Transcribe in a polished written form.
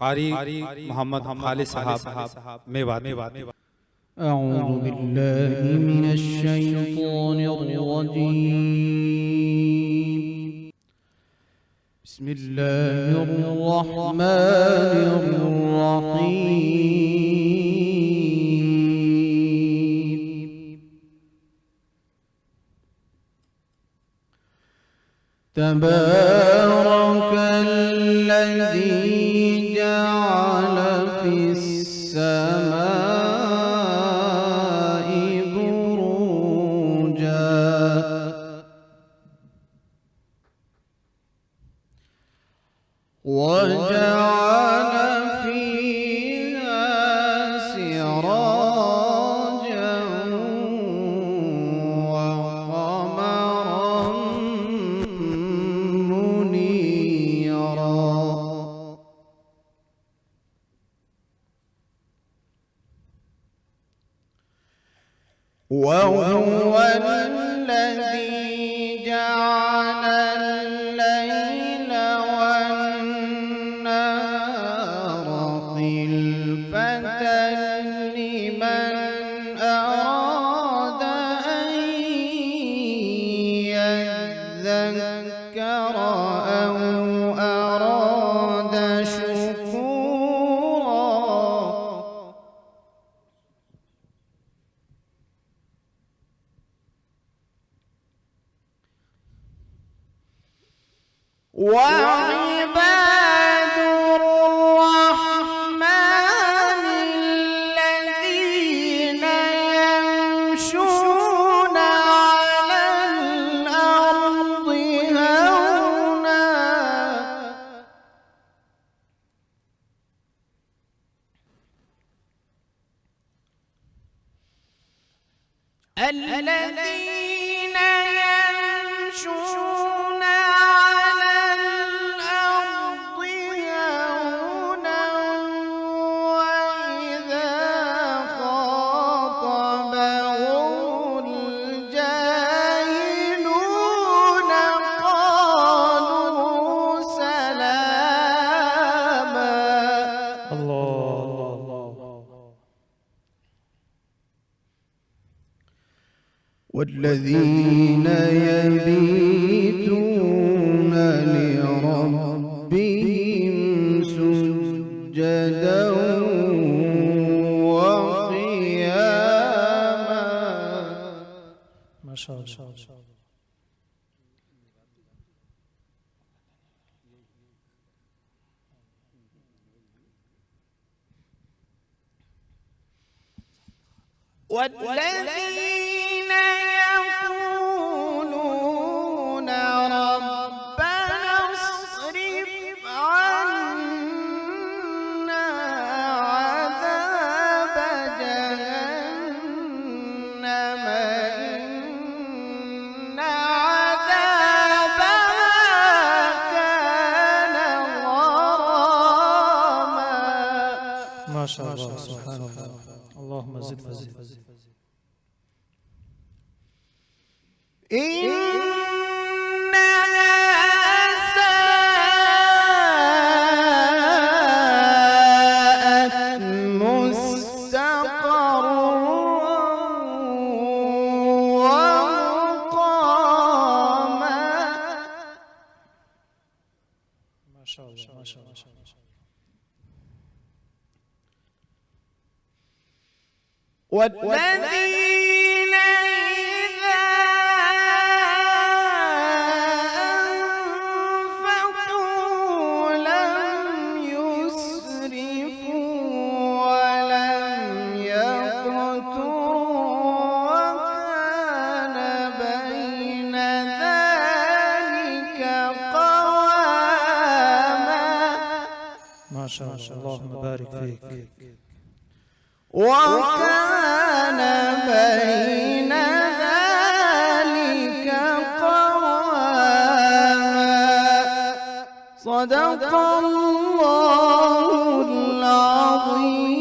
कारी मोहम्मद खालिद साहब मेवाती। أعوذ بالله من الشيطان الرجيم. بسم الله الرحمن الرحيم. تبارك الذي جعل في السماء بروجا وجعل فيها سراجا وقمرا منيرا وهو الذي جعل الليل والنهار خلفة لمن أراد أن يذكر أو أراد شكورا. وعباد الرحمن الذين يمشون على الأرض هونا الذين يمشون على الأرض هونا وإذا خاطبهم الجاهلون قالوا سلاما. والذين يبيتون لربهم سجدا وقياما. ما شاء الله. والذين يقولون ربنا اصرف عنا عذاب جهنم إن عذابها كان غراما. ما شاء الله. سبحان الله. اللهم زد فزد. إنها ساءت مستقرا ومقاما. ما شاء الله. ما شاء الله. والذين إذا أنفقوا لم يسرفوا ولم يقتروا وكان بين ذلك قواما. ما شاء الله. اللهم بارك فيك. وكان بين ذلك قواما. صدق الله العظيم.